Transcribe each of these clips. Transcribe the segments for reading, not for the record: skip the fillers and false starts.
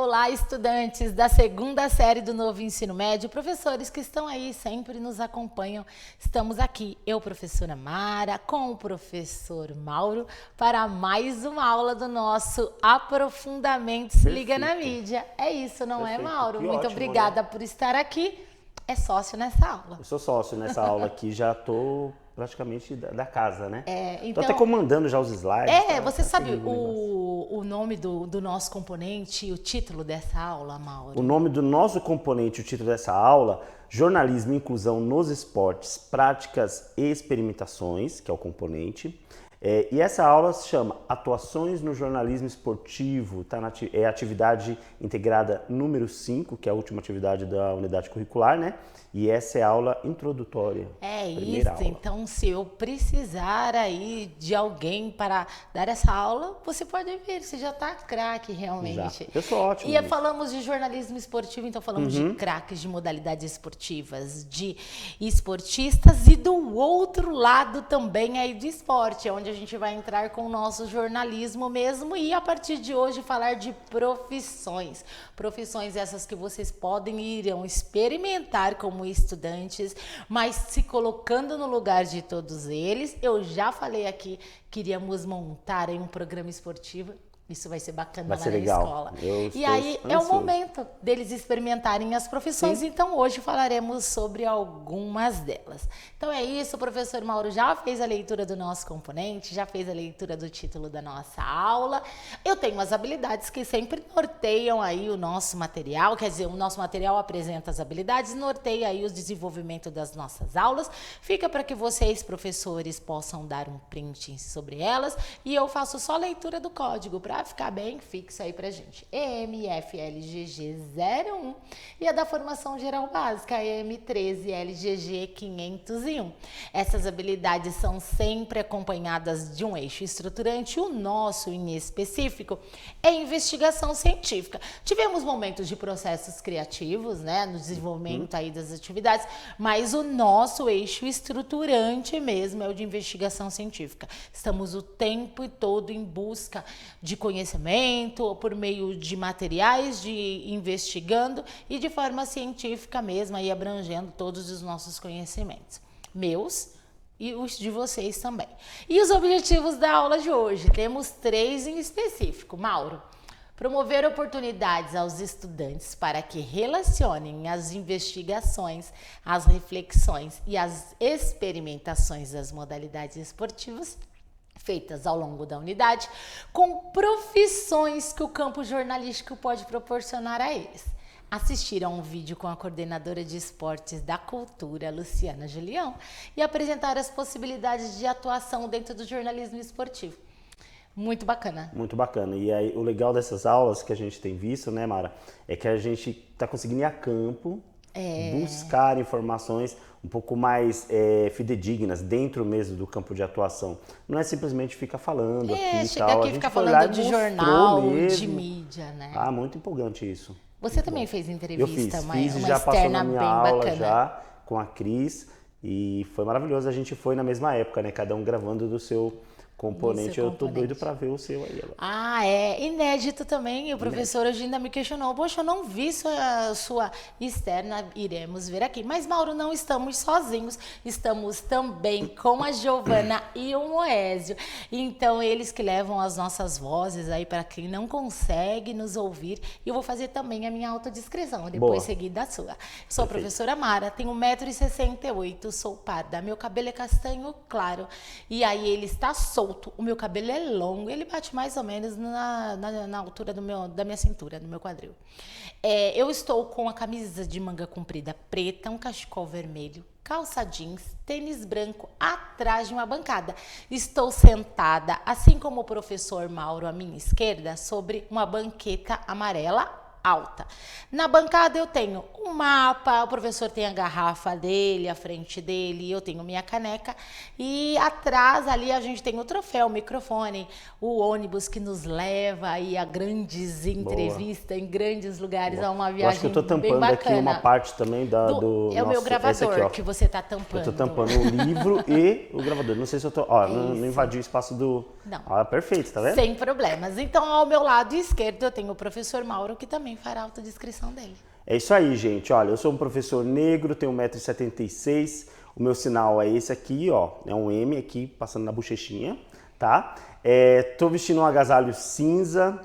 Olá, estudantes da segunda série do novo ensino médio, professores que estão aí, sempre nos acompanham. Estamos aqui, eu, professora Mara, com o professor Mauro, para mais uma aula do nosso Aprofundamento Se Liga na Mídia. É isso, não é, Mauro? Que Muito ótimo, obrigada, né? por estar aqui. É sócio nessa aula. Eu sou sócio nessa aula aqui, já estou praticamente da casa, né? Então, tô até comandando já os slides. você sabe seguindo o negócio. o nome do nosso componente e o título dessa aula, Mauro? O nome do nosso componente, o título dessa aula, Jornalismo e Inclusão nos Esportes, Práticas e Experimentações, que é o componente. E essa aula se chama Atuações no Jornalismo Esportivo, é a atividade integrada número 5, que é a última atividade da unidade curricular, né? E essa é a aula introdutória. É primeira isso, aula. então se eu precisar aí de alguém para dar essa aula, você pode vir, você já está craque realmente. Já. Eu sou ótimo. E falamos de jornalismo esportivo, então falamos de craques, de modalidades esportivas, de esportistas e do outro lado também aí de esporte, onde a gente vai entrar com o nosso jornalismo mesmo e a partir de hoje falar de profissões. Profissões essas que vocês podem e irão experimentar como estudantes, mas se colocando no lugar de todos eles. Eu já falei aqui que iríamos montar aí um programa esportivo. Isso vai ser bacana Vai lá ser na legal. escola. E estou aí é o ansioso. momento deles experimentarem as profissões. Sim. Então hoje falaremos sobre algumas delas. Então é isso, o professor Mauro já fez a leitura do nosso componente, já fez a leitura do título da nossa aula. Eu tenho as habilidades que sempre norteiam aí o nosso material, quer dizer, o nosso material apresenta as habilidades, norteia aí o desenvolvimento das nossas aulas. Fica para que vocês, professores, possam dar um print sobre elas e eu faço só a leitura do código para ficar bem fixo aí pra gente. EMFLGG01 e a da formação geral básica, EM13LGG501. Essas habilidades são sempre acompanhadas de um eixo estruturante. O nosso, em específico, é investigação científica. Tivemos momentos de processos criativos, né, no desenvolvimento aí das atividades, mas o nosso eixo estruturante mesmo é o de investigação científica. Estamos o tempo todo em busca de conhecimento, por meio de materiais, de investigando e de forma científica mesmo, aí abrangendo todos os nossos conhecimentos. Meus e os de vocês também. E os objetivos da aula de hoje? Temos 3 em específico. Mauro, promover oportunidades aos estudantes para que relacionem as investigações, as reflexões e as experimentações das modalidades esportivas feitas ao longo da unidade, com profissões que o campo jornalístico pode proporcionar a eles. Assistir a um vídeo com a coordenadora de esportes da cultura, Luciana Julião, e apresentar as possibilidades de atuação dentro do jornalismo esportivo. Muito bacana. Muito bacana. E aí, o legal dessas aulas que a gente tem visto, né, Mara, é que a gente está conseguindo ir a campo, buscar informações um pouco mais fidedignas dentro mesmo do campo de atuação. Não é simplesmente ficar falando aqui e chega tal. aqui e ficar falando de jornal, de mídia, né? Ah, muito empolgante isso. Você muito também bom. fez Eu entrevista, fiz uma e já passou externa na minha bem aula bacana. já com a Cris e foi maravilhoso. A gente foi na mesma época, né? Cada um gravando do seu componente. Eu tô doido para ver o seu aí agora. Ah, é inédito também. E o professor hoje ainda me questionou. Poxa, eu não vi sua externa. Iremos ver aqui. Mas, Mauro, não estamos sozinhos. Estamos também com a Giovana e o Moésio. Então, eles que levam as nossas vozes aí para quem não consegue nos ouvir. E eu vou fazer também a minha autodescrição, depois seguida da sua. Eu sou a professora Mara, tenho 1,68 m, sou parda. Meu cabelo é castanho claro. E aí, ele está solto. O meu cabelo é longo, ele bate mais ou menos na altura da minha cintura, no meu quadril. Eu estou com a camisa de manga comprida preta, um cachecol vermelho, calça jeans, tênis branco, atrás de uma bancada. Estou sentada, assim como o professor Mauro à minha esquerda, sobre uma banqueta amarela alta. Na bancada eu tenho um mapa, o professor tem a garrafa dele, a frente dele, eu tenho minha caneca e atrás ali a gente tem o troféu, o microfone, o ônibus que nos leva aí a grandes entrevistas em grandes lugares, a uma viagem bem bacana. Eu acho que eu tô tampando aqui uma parte também do é o meu gravador aqui, que você tá tampando. Eu tô tampando o livro e o gravador. Não sei se eu tô... não invadi o espaço do... Não. Perfeito, tá vendo? Sem problemas. Então, ao meu lado esquerdo eu tenho o professor Mauro, que também também fará a autodescrição dele. É isso aí, gente. Olha, eu sou um professor negro, tenho 1,76 m. O meu sinal é esse aqui, ó. É um M aqui, passando na bochechinha, tá? Tô vestindo um agasalho cinza,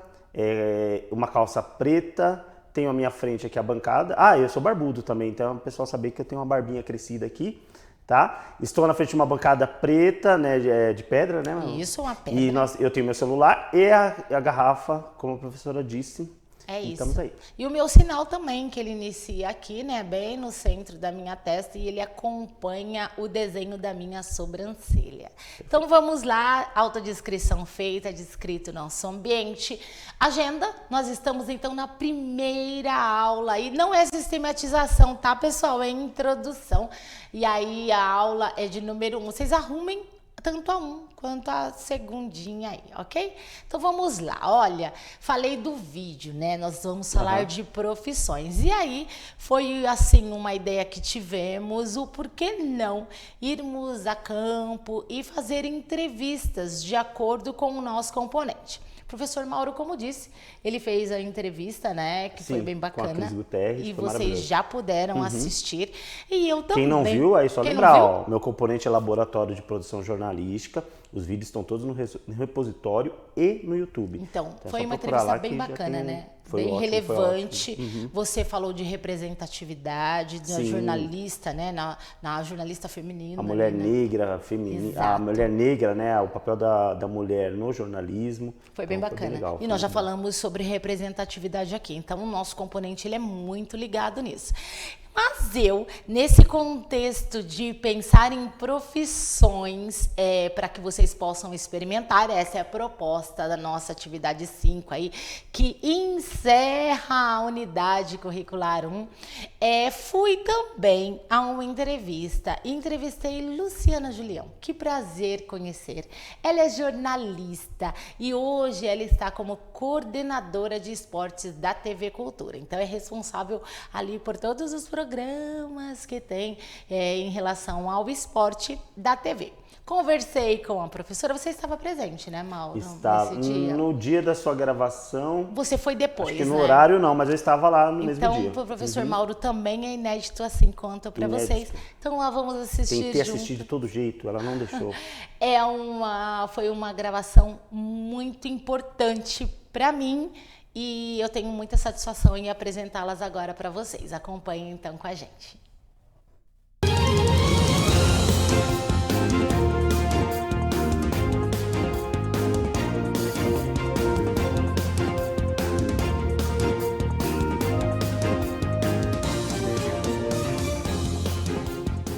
uma calça preta. Tenho à minha frente aqui a bancada. Ah, eu sou barbudo também, então o pessoal saber que eu tenho uma barbinha crescida aqui, tá? Estou na frente de uma bancada preta, né, de pedra, né? Isso, uma pedra. E eu tenho meu celular e a garrafa, como a professora disse. É isso. Estamos aí. E o meu sinal também, que ele inicia aqui, né, bem no centro da minha testa, e ele acompanha o desenho da minha sobrancelha. Então vamos lá, autodescrição feita, descrito nosso ambiente. Agenda, nós estamos então na primeira aula, e não é sistematização, tá, pessoal? É introdução. E aí a aula é de número 1. Vocês arrumem tanto a 1 quanto a segundinha aí, ok? Então vamos lá, olha, falei do vídeo, né? Nós vamos falar de profissões. E aí foi assim uma ideia que tivemos, o porquê não irmos a campo e fazer entrevistas de acordo com o nosso componente. Professor Mauro, como disse, ele fez a entrevista, né, que foi bem bacana. Com a Cris Guterres, e vocês já puderam assistir. E eu também. Quem não viu, aí só lembrar, ó, meu componente é laboratório de produção jornalística. Os vídeos estão todos no repositório e no YouTube. Então foi uma entrevista bem bacana, né? Bem ótimo, relevante. Você falou de representatividade da jornalista, né? Na jornalista feminina. A mulher negra, feminina. Exato. A mulher negra, né? O papel da mulher no jornalismo. Foi bem bacana. Foi bem legal, e nós já falamos sobre representatividade aqui. Então, o nosso componente ele é muito ligado nisso. Mas eu, nesse contexto de pensar em profissões para que vocês possam experimentar, essa é a proposta da nossa atividade 5 aí, que encerra a unidade curricular 1. Fui também a uma entrevista, entrevistei Luciana Julião. Que prazer conhecer. Ela é jornalista e hoje ela está como coordenadora de esportes da TV Cultura. Então é responsável ali por todos os programas que tem em relação ao esporte da TV. Conversei com a professora, você estava presente, né, Mauro? Estava no dia da sua gravação. Você foi depois, acho que né? no horário não, mas eu estava lá no mesmo dia. Então, para o professor Mauro também é inédito, assim, conto para vocês. Então, lá vamos assistir Tentei junto. assistir de todo jeito, ela não deixou. Foi uma gravação muito importante para mim e eu tenho muita satisfação em apresentá-las agora para vocês. Acompanhem então com a gente.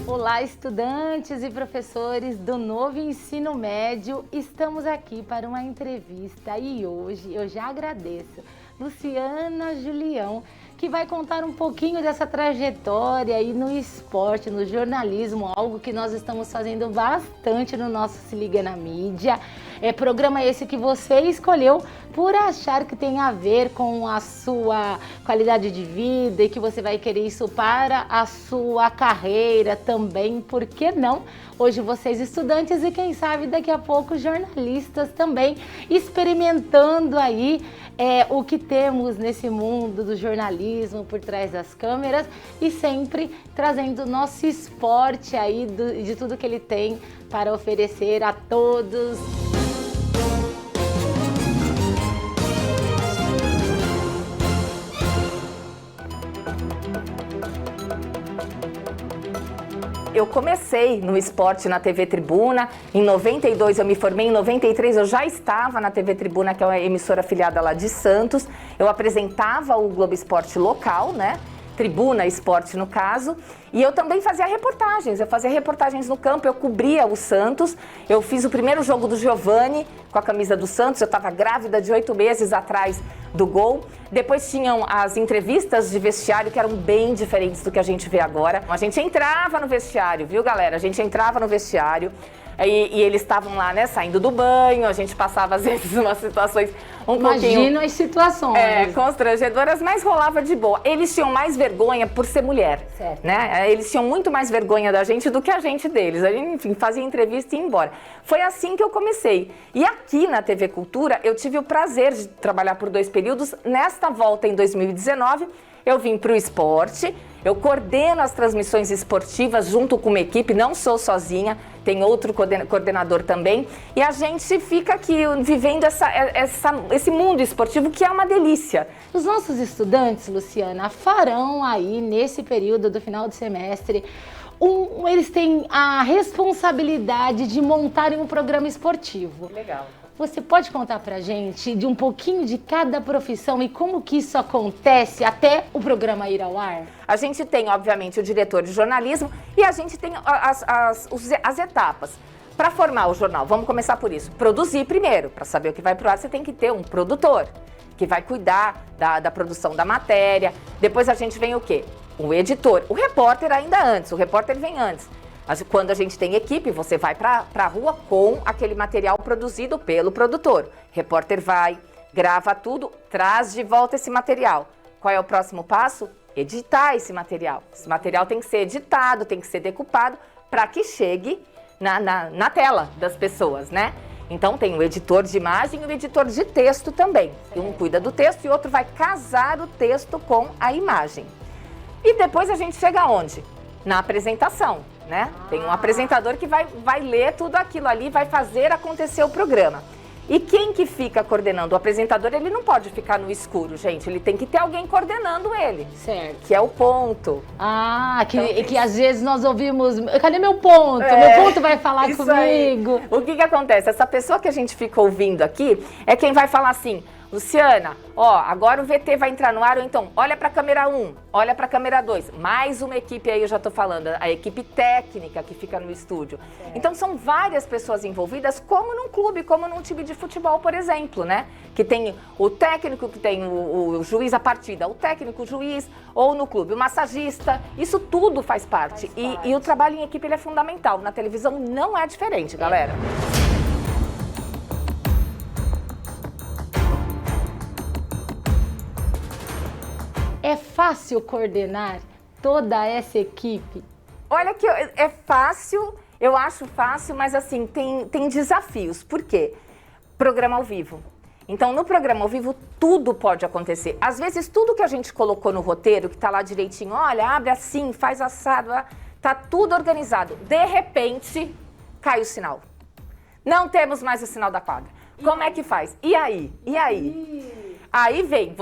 Olá, estudantes e professores do novo ensino médio. Estamos aqui para uma entrevista e hoje eu já agradeço Luciana Julião, que vai contar um pouquinho dessa trajetória aí no esporte, no jornalismo, algo que nós estamos fazendo bastante no nosso Se Liga na Mídia. Programa esse que você escolheu por achar que tem a ver com a sua qualidade de vida e que você vai querer isso para a sua carreira também, por que não? Hoje vocês estudantes e quem sabe daqui a pouco jornalistas também experimentando aí o que temos nesse mundo do jornalismo por trás das câmeras e sempre trazendo nosso esporte aí de tudo que ele tem para oferecer a todos. Eu comecei no esporte na TV Tribuna, em 92 eu me formei, em 93 eu já estava na TV Tribuna, que é uma emissora afiliada lá de Santos. Eu apresentava o Globo Esporte local, né? Tribuna Esporte no caso, e eu também fazia reportagens no campo, eu cobria o Santos, eu fiz o primeiro jogo do Giovani com a camisa do Santos, eu estava grávida de 8 meses atrás do gol, depois tinham as entrevistas de vestiário que eram bem diferentes do que a gente vê agora. A gente entrava no vestiário, viu galera? A gente entrava no vestiário, e eles estavam lá, né, saindo do banho, a gente passava às vezes umas situações Imagino as situações. Constrangedoras, mas rolava de boa. Eles tinham mais vergonha por ser mulher, certo, né? Eles tinham muito mais vergonha da gente do que a gente deles. A gente, enfim, fazia entrevista e ia embora. Foi assim que eu comecei. E aqui na TV Cultura, eu tive o prazer de trabalhar por 2 períodos. Nesta volta, em 2019, eu vim para o esporte. Eu coordeno as transmissões esportivas junto com uma equipe, não sou sozinha, tem outro coordenador também. E a gente fica aqui vivendo esse mundo esportivo que é uma delícia. Os nossos estudantes, Luciana, farão aí nesse período do final de semestre, eles têm a responsabilidade de montarem um programa esportivo. Legal. Você pode contar pra gente de um pouquinho de cada profissão e como que isso acontece até o programa ir ao ar? A gente tem, obviamente, o diretor de jornalismo e a gente tem as etapas. Para formar o jornal, vamos começar por isso. Produzir primeiro. Para saber o que vai pro ar, você tem que ter um produtor que vai cuidar da produção da matéria. Depois a gente vem o quê? O editor. O repórter ainda antes. O repórter vem antes. Quando a gente tem equipe, você vai para a rua com aquele material produzido pelo produtor. O repórter vai, grava tudo, traz de volta esse material. Qual é o próximo passo? Editar esse material. Esse material tem que ser editado, tem que ser decupado para que chegue na tela das pessoas, né? Então tem o editor de imagem e o editor de texto também. Um cuida do texto e o outro vai casar o texto com a imagem. E depois a gente chega aonde? Na apresentação. Né? Tem um apresentador que vai ler tudo aquilo ali, vai fazer acontecer o programa. E quem que fica coordenando? O apresentador, ele não pode ficar no escuro, gente. Ele tem que ter alguém coordenando ele. Certo. Que é o ponto. Que às vezes nós ouvimos, cadê meu ponto? Meu ponto vai falar comigo. Aí. O que acontece? Essa pessoa que a gente fica ouvindo aqui é quem vai falar assim, Luciana, agora o VT vai entrar no ar, ou então, olha para a câmera 1, olha para a câmera 2. Mais uma equipe aí, eu já estou falando, a equipe técnica que fica no estúdio. Então, são várias pessoas envolvidas, como num clube, como num time de futebol, por exemplo, né? Que tem o técnico, que tem o juiz a partida, o técnico, o juiz, ou no clube, o massagista. Isso tudo faz parte. E o trabalho em equipe ele é fundamental. Na televisão não é diferente, galera. É fácil coordenar toda essa equipe? Olha que é fácil, eu acho fácil, mas assim, tem desafios. Por quê? Programa ao vivo. Então, no programa ao vivo, tudo pode acontecer. Às vezes, tudo que a gente colocou no roteiro, que tá lá direitinho, olha, abre assim, faz assado, tá tudo organizado. De repente, cai o sinal. Não temos mais o sinal da quadra. Como é que faz? E aí? E aí? Aí vem,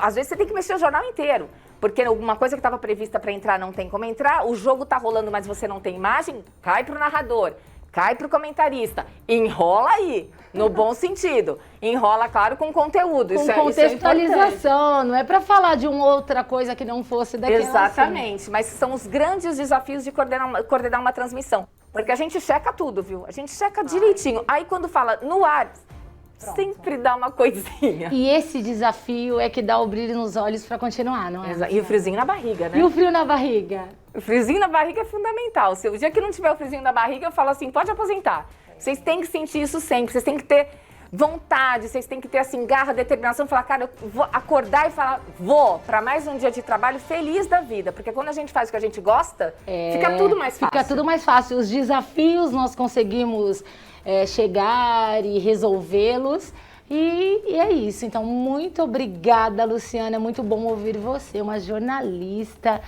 às vezes você tem que mexer o jornal inteiro, porque alguma coisa que estava prevista para entrar não tem como entrar, o jogo tá rolando, mas você não tem imagem, cai pro narrador, cai pro comentarista, enrola aí, no bom sentido, enrola, claro, com conteúdo. Com contextualização, não é para falar de uma outra coisa que não fosse daquela. Exatamente, mas são os grandes desafios de coordenar uma transmissão, porque a gente checa tudo, viu? A gente checa direitinho, aí quando fala no ar, sempre dá uma coisinha. E esse desafio é que dá o brilho nos olhos para continuar, não é? E o friozinho na barriga, né? E o frio na barriga? O friozinho na barriga é fundamental. Se o dia que não tiver o friozinho na barriga, eu falo assim, pode aposentar. Vocês têm que sentir isso sempre, vocês têm que ter vontade, vocês têm que ter assim, garra, determinação, falar, cara, eu vou acordar e falar, vou para mais um dia de trabalho feliz da vida, porque quando a gente faz o que a gente gosta, fica tudo mais fácil. Fica tudo mais fácil. Os desafios nós conseguimos chegar e resolvê-los. E é isso. Então, muito obrigada, Luciana. É muito bom ouvir você, uma jornalista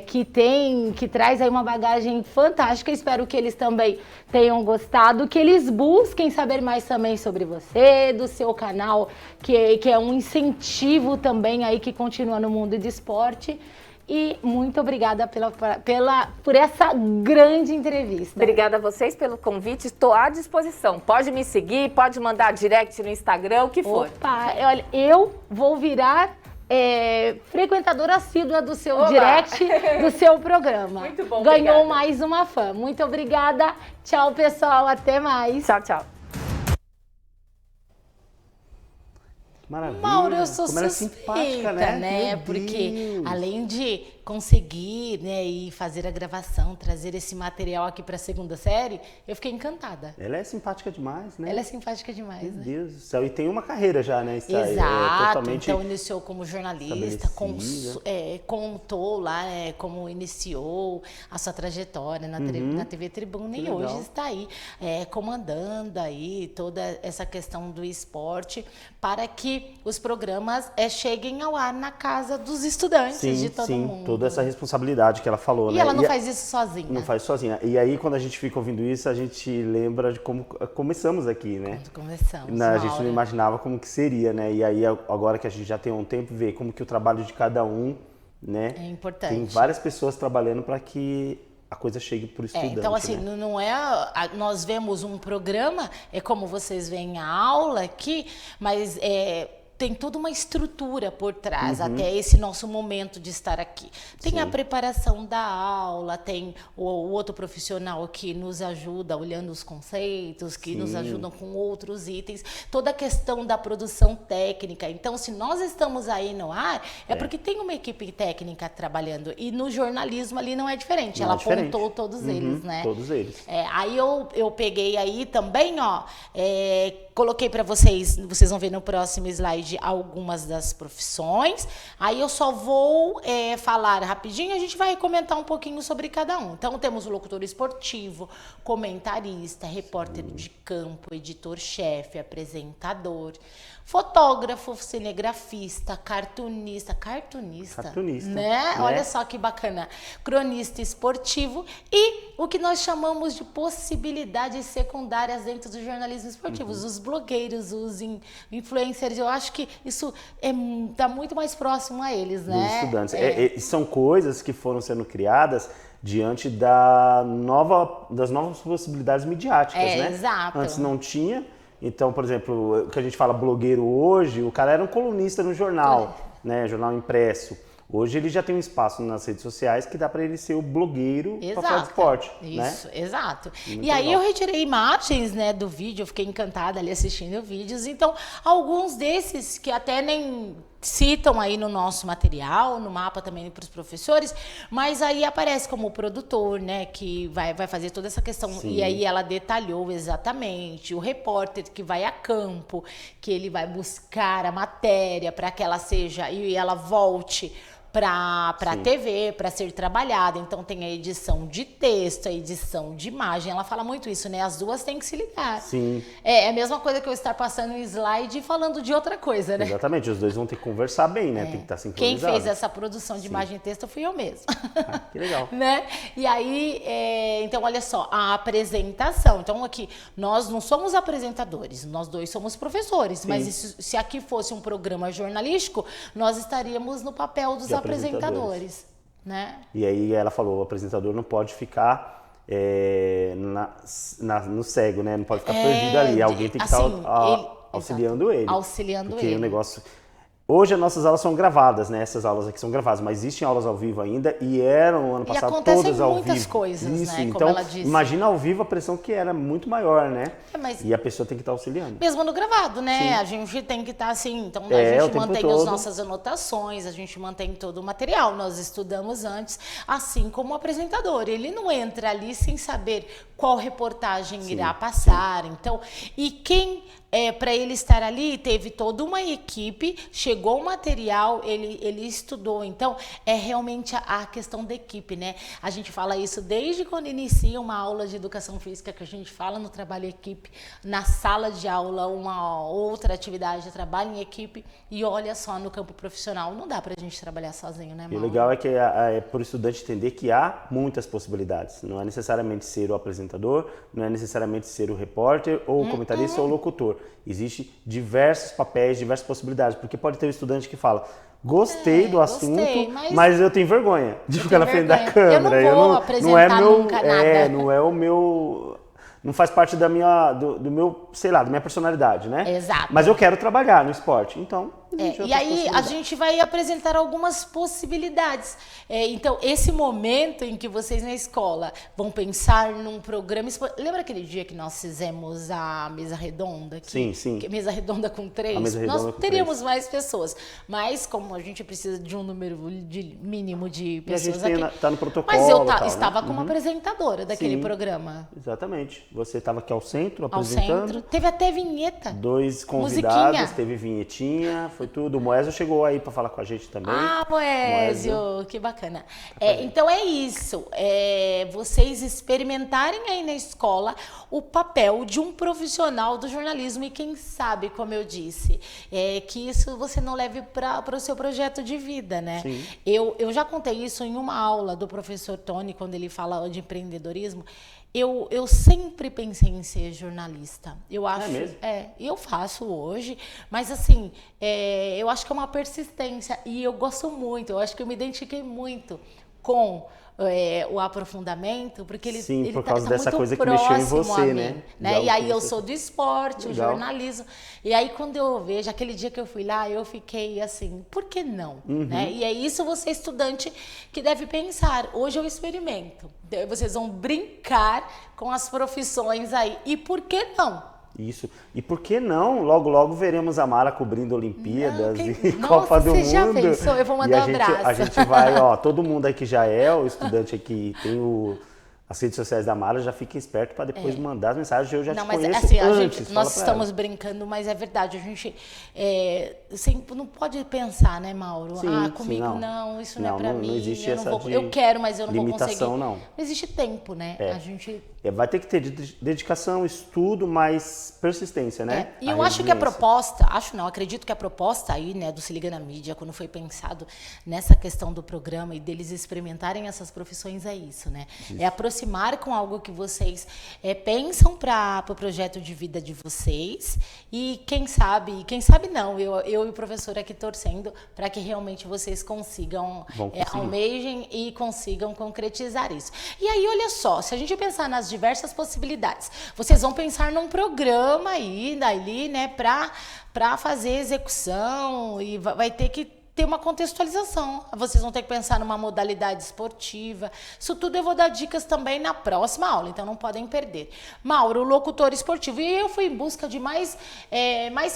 que traz aí uma bagagem fantástica. Espero que eles também tenham gostado, que eles busquem saber mais também sobre você, do seu canal, que é um incentivo também aí que continua no mundo de esporte. E muito obrigada por essa grande entrevista. Obrigada a vocês pelo convite, estou à disposição. Pode me seguir, pode mandar direct no Instagram, o que for. Opa, olha, eu vou virar frequentadora assídua do seu direct, do seu programa. Muito bom, Ganhou obrigada. Mais uma fã. Muito obrigada. Tchau, pessoal. Até mais. Tchau, tchau. Maravilha. Mauro, eu sou como ela é suspeita, simpática, né? né? Meu Porque Deus. além de conseguir, né, e fazer a gravação, trazer esse material aqui para a segunda série, eu fiquei encantada. Ela é simpática demais, né? Ela é simpática demais, Meu né? Deus do céu. E tem uma carreira já, né? Exato, Totalmente então iniciou como jornalista, estabelecida. contou lá como iniciou a sua trajetória na TV Tribuna Que e legal. hoje está aí comandando aí toda essa questão do esporte para que os programas cheguem ao ar na casa dos estudantes de todo mundo. Toda essa responsabilidade que ela falou, E né? ela não faz isso sozinha. Não faz sozinha. E aí, quando a gente fica ouvindo isso, a gente lembra de como começamos aqui, né? Quando começamos, A gente Laura. não imaginava como que seria, né? E aí, agora que a gente já tem um tempo, ver como que o trabalho de cada um, né? É importante. Tem várias pessoas trabalhando para que a coisa chegue para o estudante, Então, assim, né? não é. Nós vemos um programa, é como vocês veem a aula aqui, mas tem toda uma estrutura por trás, até esse nosso momento de estar aqui. Tem a preparação da aula, tem o outro profissional que nos ajuda olhando os conceitos, que nos ajudam com outros itens, toda a questão da produção técnica. Então, se nós estamos aí no ar, é porque tem uma equipe técnica trabalhando. E no jornalismo ali não é diferente. Não Ela é diferente. apontou todos eles, né? Todos eles. Aí eu peguei aí também, ó, coloquei para vocês vão ver no próximo slide algumas das profissões. Aí eu só vou falar rapidinho, a gente vai comentar um pouquinho sobre cada um. Então temos o locutor esportivo, comentarista, repórter de campo, editor-chefe, apresentador, fotógrafo, cinegrafista, cartunista, né? Olha só que bacana. Cronista esportivo e o que nós chamamos de possibilidades secundárias dentro do jornalismo esportivo. Os blogueiros, os influencers, eu acho que isso está muito mais próximo a eles, né? Dos estudantes. São coisas que foram sendo criadas diante das novas possibilidades midiáticas, né? Exato. Antes não tinha. Então, por exemplo, o que a gente fala blogueiro hoje, o cara era um colunista no jornal, né? Jornal impresso. Hoje ele já tem um espaço nas redes sociais que dá para ele ser o blogueiro para falar de esporte. Isso, né? Exato. Muito e aí legal. eu retirei imagens, né, do vídeo, eu fiquei encantada ali assistindo vídeos. Então, alguns desses que até nem citam aí no nosso material, no mapa também para os professores, mas aí aparece como o produtor, né, que vai fazer toda essa questão. Sim. E aí ela detalhou exatamente. O repórter que vai a campo, que ele vai buscar a matéria para que ela seja, e ela volte para a TV, para ser trabalhada. Então tem a edição de texto, a edição de imagem. Ela fala muito isso, né? As duas têm que se ligar. Sim. É a mesma coisa que eu estar passando um slide e falando de outra coisa, né? Exatamente, os dois vão ter que conversar bem, né? Tem que estar Quem sincronizado. fez essa produção de imagem e texto fui eu mesma. Ah, que legal. Né? E aí, então olha só, a apresentação. Então aqui, nós não somos apresentadores, nós dois somos professores. Mas se aqui fosse um programa jornalístico, nós estaríamos no papel dos apresentadores, né? E aí ela falou, o apresentador não pode ficar no cego, né? Não pode ficar perdido ali. Alguém tem que estar auxiliando ele. Auxiliando porque ele. o negócio... Hoje as nossas aulas são gravadas, né? Essas aulas aqui são gravadas, mas existem aulas ao vivo ainda e eram ano passado acontecem todas ao muitas vivo. coisas, Isso, né? Como então, ela disse. imagina ao vivo a pressão que era muito maior, né? Mas E a pessoa tem que estar auxiliando. mesmo no gravado, né? Sim. A gente tem que estar assim. Então O a gente tempo mantém todo. as nossas anotações, a gente mantém todo o material. Nós estudamos antes, assim como o apresentador. Ele não entra ali sem saber qual reportagem irá passar. Então, e quem para ele estar ali, teve toda uma equipe, chegou o material, ele estudou. Então, é realmente a questão da equipe, né? A gente fala isso desde quando inicia uma aula de educação física, que a gente fala no trabalho em equipe, na sala de aula, uma outra atividade de trabalho em equipe, e olha só, no campo profissional, não dá pra gente trabalhar sozinho, né, E o Mauro? legal é que é para o estudante entender que há muitas possibilidades. Não é necessariamente ser o apresentador, não é necessariamente ser o repórter, ou o comentarista ou o locutor. Existem diversos papéis, diversas possibilidades. Porque pode ter um estudante que fala, gostei do assunto, mas eu tenho vergonha de ficar na frente da câmera. Eu não vou apresentar nunca nada. Não é o meu... Não faz parte do meu, sei lá, da minha personalidade, né? Exato. Mas eu quero trabalhar no esporte. Então, Existem E outras aí a possibilidades. gente vai apresentar algumas possibilidades. Então, esse momento em que vocês na escola vão pensar num programa. Lembra aquele dia que nós fizemos a mesa redonda? Sim. Mesa redonda com 3? A mesa redonda Nós com teríamos 3. mais pessoas. Mas como a gente precisa de um número mínimo de E a gente pessoas aqui. tá no protocolo. Mas eu tal, estava né? como apresentadora daquele Sim. programa. Exatamente. Você estava aqui ao centro Ao apresentando. centro. Teve até vinheta. 2 convidados, Musiquinha. teve vinhetinha, foi tudo. O Moésio chegou aí para falar com a gente também. Ah, Moésio, que bacana. Então é isso, vocês experimentarem aí na escola o papel de um profissional do jornalismo e quem sabe, como eu disse, que isso você não leve para o seu projeto de vida, né? Sim. Eu já contei isso em uma aula do professor Tony, quando ele fala de empreendedorismo. Eu sempre pensei em ser jornalista. Eu acho, mesmo? e eu faço hoje, mas assim, eu acho que é uma persistência e eu gosto muito. Eu acho que eu me identifiquei muito com o aprofundamento, porque ele, Sim, ele por tá causa dessa muito coisa que mexeu em próximo você, a mim, né? De E algo aí que eu você- sou do esporte, o Legal. jornalismo. E aí quando eu vejo, aquele dia que eu fui lá, eu fiquei assim, por que não? Né? E é isso você, estudante, que deve pensar. Hoje eu experimento. Vocês vão brincar com as profissões aí. E por que não? Isso. E por que não? Logo, logo veremos a Mara cobrindo Olimpíadas Não, e nossa, Copa do você Mundo. já pensou? Eu vou mandar um a abraço. gente vai, todo mundo aí que já é o estudante aqui, tem as redes sociais da Mara, já fica esperto para depois mandar as mensagens. Eu já Não, te mas conheço assim, antes. nós fala pra estamos ela. brincando, mas é verdade. A gente sempre não pode pensar, né, Mauro? Sim, Comigo sim, não, isso não é Não, pra não mim. existe eu não essa vou, de eu quero, mas eu não vou limitação, conseguir. não. Não existe tempo, né? A gente Vai ter que ter dedicação, estudo, mas persistência, né? E eu acho que a proposta, acredito que a proposta aí, né, do Se Liga na Mídia, quando foi pensado nessa questão do programa e deles experimentarem essas profissões, é isso, né? É aproximar com algo que vocês pensam para o projeto de vida de vocês e quem sabe não, eu e o professor aqui torcendo para que realmente vocês consigam, Vão conseguir. almejem e consigam concretizar isso. E aí, olha só, se a gente pensar nas diversas possibilidades, vocês vão pensar num programa aí, dali, né, para fazer execução e vai ter que ter uma contextualização. Vocês vão ter que pensar numa modalidade esportiva. Isso tudo eu vou dar dicas também na próxima aula, então não podem perder. Mauro, o locutor esportivo. E eu fui em busca de mais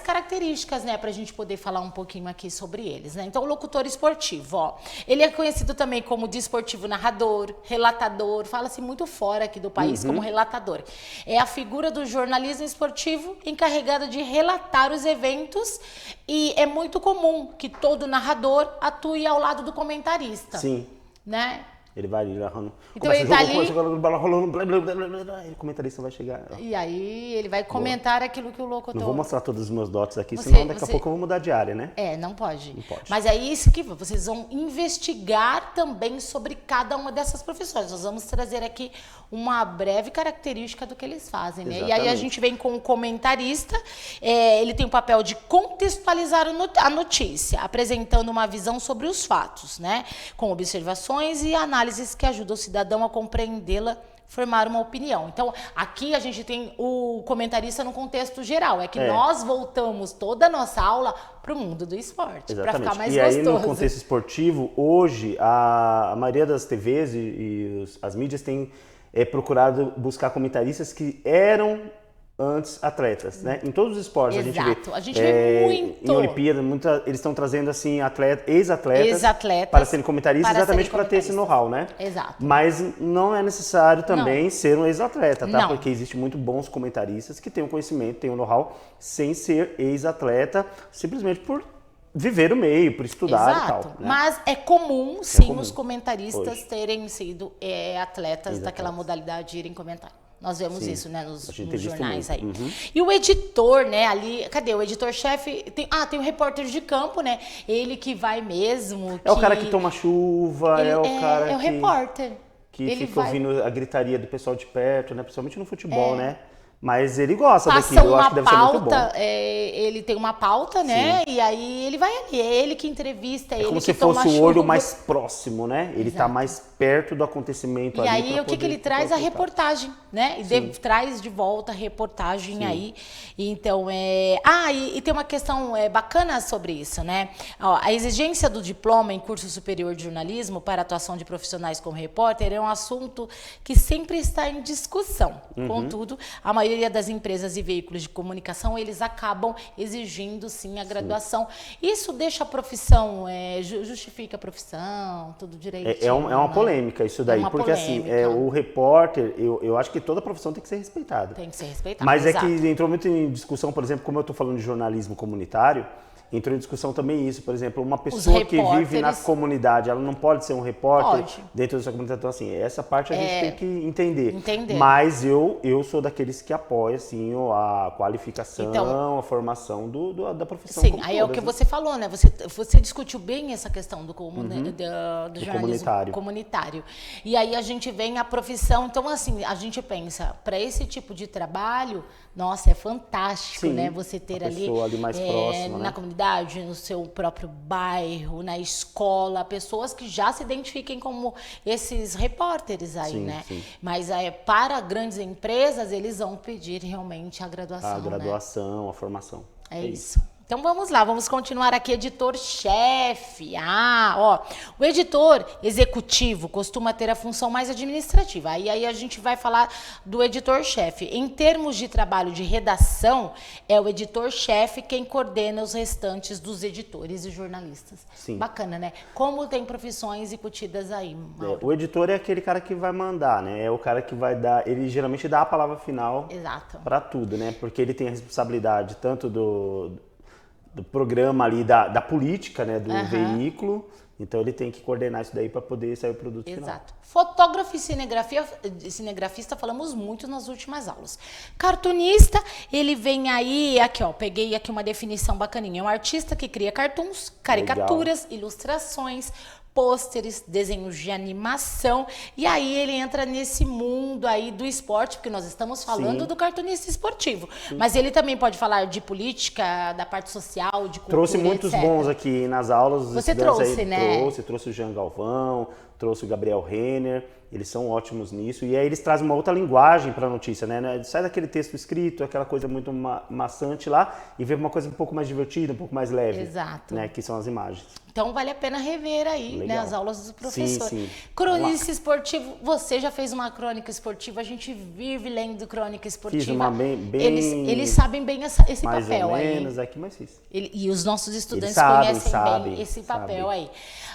características, né, para a gente poder falar um pouquinho aqui sobre eles, né? Então, o locutor esportivo, ele é conhecido também como desportivo narrador, relatador, fala-se muito fora aqui do país como relatador. É a figura do jornalismo esportivo encarregada de relatar os eventos e é muito comum que todo narrador atue ao lado do comentarista. Sim. Né? Ele vai ali narrando. Então ele tá ali. Começa a bola rolando, blá, blá, blá, blá, blá, e o comentarista vai chegar. E aí ele vai comentar aquilo que o locutor... Não vou mostrar todos os meus dotes aqui, Você- senão daqui a você- pouco eu vou mudar de área, né? Não pode. Não pode. Mas é isso que vocês vão investigar também sobre cada uma dessas profissões. Nós vamos trazer aqui uma breve característica do que eles fazem, né? E aí a Exatamente. gente vem com o comentarista, ele tem o papel de contextualizar a notícia, apresentando uma visão sobre os fatos, né? Com observações e análises que ajudam o cidadão a compreendê-la, formar uma opinião. Então, aqui a gente tem o comentarista no contexto geral. É que nós voltamos toda a nossa aula para o mundo do esporte, para ficar mais e gostoso. aí, no contexto esportivo, hoje, a maioria das TVs e as mídias têm procurado buscar comentaristas que eram antes atletas, né? Em todos os esportes Exato. a A gente gente vê, vê muito. em Olimpíada, eles estão trazendo assim ex-atletas Ex-atletas para serem comentaristas, para exatamente serem para ter esse know-how, né? Exato. Mas não é necessário também ser um ex-atleta, tá? Não. Porque existe muito bons comentaristas que têm o conhecimento, têm o know-how sem ser ex-atleta, simplesmente por viver o meio, por estudar Exato. e tal, né? Mas é comum, sim, comum. os comentaristas Hoje. terem sido atletas daquela Ex-atletas. modalidade irem comentar. Nós vemos Sim, isso, né, nos a gente tem visto jornais muito. aí. E o editor, né, ali, cadê? O editor-chefe, tem o repórter de campo, né? Ele que vai mesmo. É o cara que toma chuva, é o cara é o que, repórter. que Ele fica vai... ouvindo a gritaria do pessoal de perto, né? Principalmente no futebol, né? Mas ele gosta Passa daquilo, eu acho uma que deve ser muito bom. pauta, ele tem uma pauta, né? E aí ele vai ali, é ele que entrevista, é ele Como que se toma fosse o olho chuva. mais próximo, né? Ele tá mais perto do acontecimento E ali. aí, pra o que poder ele traz? A contar. reportagem, né? E traz de volta a reportagem aí. Então, e tem uma questão bacana sobre isso, né? Ó, a exigência do diploma em curso superior de jornalismo para a atuação de profissionais como repórter é um assunto que sempre está em discussão. Contudo, a maioria das empresas e veículos de comunicação, eles acabam exigindo, sim, a graduação. Isso deixa a profissão, justifica a profissão, tudo direitinho. É uma né? polêmica isso daí, uma porque assim, polêmica. o repórter, eu acho que toda profissão tem que ser respeitada. Tem que ser respeitado. Mas exato. é que entrou muito em discussão, por exemplo, como eu estou falando de jornalismo comunitário, entrou em discussão também isso, por exemplo, uma pessoa que vive na comunidade, ela não pode ser um repórter dentro da sua comunidade. Então, assim, essa parte a gente tem que entender. Mas eu sou daqueles que apoia, assim, a qualificação, a formação da profissão. Sim, aí é o que você falou, né? Você discutiu bem essa questão do jornalismo comunitário. E aí a gente vem a profissão, então assim, a gente pensa, para esse tipo de trabalho, nossa, é fantástico, né? Você ter ali mais próxima, na né? comunidade, no seu próprio bairro, na escola, pessoas que já se identifiquem como esses repórteres aí, né? Sim. Mas para grandes empresas, eles vão pedir realmente a graduação. A graduação, a formação. É isso. Então vamos lá, vamos continuar aqui, editor-chefe. O editor executivo costuma ter a função mais administrativa. Aí a gente vai falar do editor-chefe. Em termos de trabalho de redação, é o editor-chefe quem coordena os restantes dos editores e jornalistas. Sim. Bacana, né? Como tem profissões incutidas aí, Mauro? O editor é aquele cara que vai mandar, né? É o cara que vai dar, ele geralmente dá a palavra final para tudo, né? Porque ele tem a responsabilidade tanto do programa ali, da política, né, do veículo. Então ele tem que coordenar isso daí para poder sair o produto final. Exato. Fotógrafo e cinegrafista falamos muito nas últimas aulas. Cartunista, ele vem aí, aqui ó, peguei aqui uma definição bacaninha. É um artista que cria cartoons, caricaturas, ilustrações, pôsteres, desenhos de animação, e aí ele entra nesse mundo aí do esporte, porque nós estamos falando do cartunista esportivo, mas ele também pode falar de política, da parte social, de cultura, trouxe muitos bons aqui nas aulas. Você trouxe, aí, né? Trouxe o Jean Galvão, trouxe o Gabriel Renner, eles são ótimos nisso, e aí eles trazem uma outra linguagem para a notícia, né? Sai daquele texto escrito, aquela coisa muito maçante lá, e vê uma coisa um pouco mais divertida, um pouco mais leve. Exato. Né? Que são as imagens. Então vale a pena rever aí, né, as aulas do professor. Sim. Cronista esportivo, você já fez uma crônica esportiva, a gente vive lendo crônica esportiva. Fiz uma bem eles sabem bem esse mais papel ou aí. menos aqui, mas fiz. E os nossos estudantes conhecem bem esse papel aí.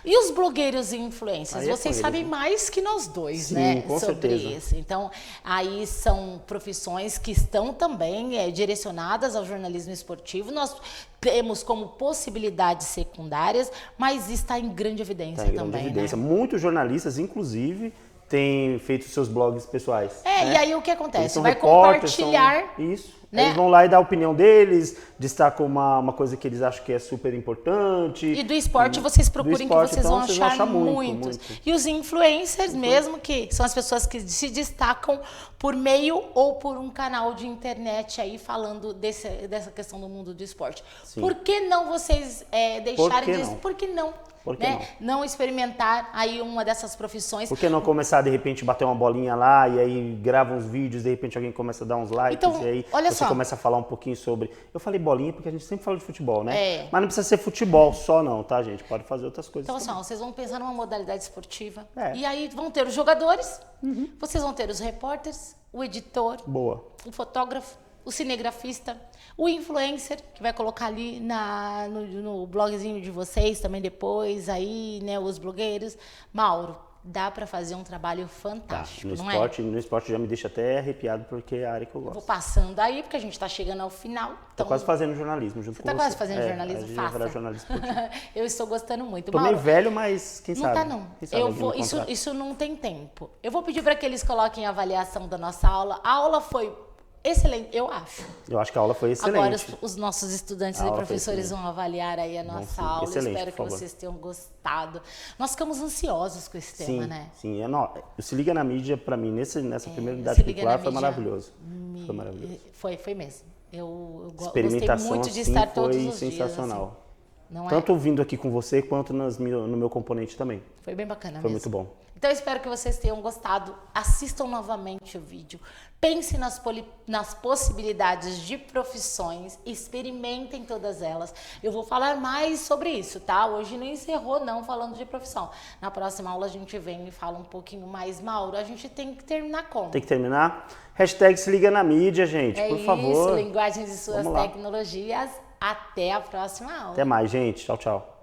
E os blogueiros e influencers? Vocês sabem mais que nós dois, né? Com sobre certeza. isso. Então, aí são profissões que estão também direcionadas ao jornalismo esportivo. Nós temos como possibilidades secundárias, mas está em grande evidência também. Grande evidência. Né? Muitos jornalistas, inclusive, têm feito seus blogs pessoais. E aí o que acontece? Vai compartilhar. Isso. Né? Eles vão lá e dar a opinião deles, destacam uma coisa que eles acham que é super importante. E do esporte vocês procurem que vocês vão achar muitos. E os influencers mesmo, que são as pessoas que se destacam por meio ou por um canal de internet aí falando dessa questão do mundo do esporte. Sim. Por que não vocês deixarem disso? Por que não? Por que não experimentar aí uma dessas profissões? Por que não começar, de repente, bater uma bolinha lá e aí grava uns vídeos, de repente alguém começa a dar uns likes então, e aí você começa a falar um pouquinho sobre... Eu falei bolinha porque a gente sempre fala de futebol, né? Mas não precisa ser futebol só não, tá, gente? Pode fazer outras coisas Então, também. vocês vão pensar numa modalidade esportiva e aí vão ter os jogadores, vocês vão ter os repórteres, o editor, o fotógrafo, o cinegrafista, o influencer, que vai colocar ali no blogzinho de vocês também depois, aí, né, os blogueiros. Mauro, dá para fazer um trabalho fantástico, não é? No esporte já me deixa até arrepiado, porque é a área que eu gosto. Vou passando aí, porque a gente está chegando ao final. Tô quase fazendo jornalismo junto com você. Você tá quase fazendo jornalismo? Faça. Jornalismo eu estou gostando muito. Tô meio velho, mas quem sabe? Não tá, não. Isso não tem tempo. Eu vou pedir para que eles coloquem a avaliação da nossa aula. A aula foi excelente, eu acho. Eu acho que a aula foi excelente. Agora os nossos estudantes A e aula foi professores excelente. vão avaliar aí a nossa aula. Excelente, Espero que por favor. vocês tenham gostado. Nós ficamos ansiosos com esse tema, né? Sim. O Se Liga na Mídia, para mim, nessa primeira unidade Se Liga curricular, na foi Mídia maravilhoso. Foi maravilhoso. Foi mesmo. Eu gostei Experimentação muito de assim, estar todos foi os sensacional. dias. Assim. Não Tanto vindo aqui com você, quanto no meu componente também. Foi bem bacana Foi mesmo. muito bom. Então eu espero que vocês tenham gostado. Assistam novamente o vídeo. Pensem nas possibilidades de profissões. Experimentem todas elas. Eu vou falar mais sobre isso, tá? Hoje não encerrou não falando de profissão. Na próxima aula a gente vem e fala um pouquinho mais. Mauro, a gente tem que terminar como? Tem que terminar? Hashtag Se Liga na Mídia, gente, por favor. Isso, linguagens e suas Vamos lá. tecnologias. Até a próxima aula. Até mais, gente. Tchau, tchau.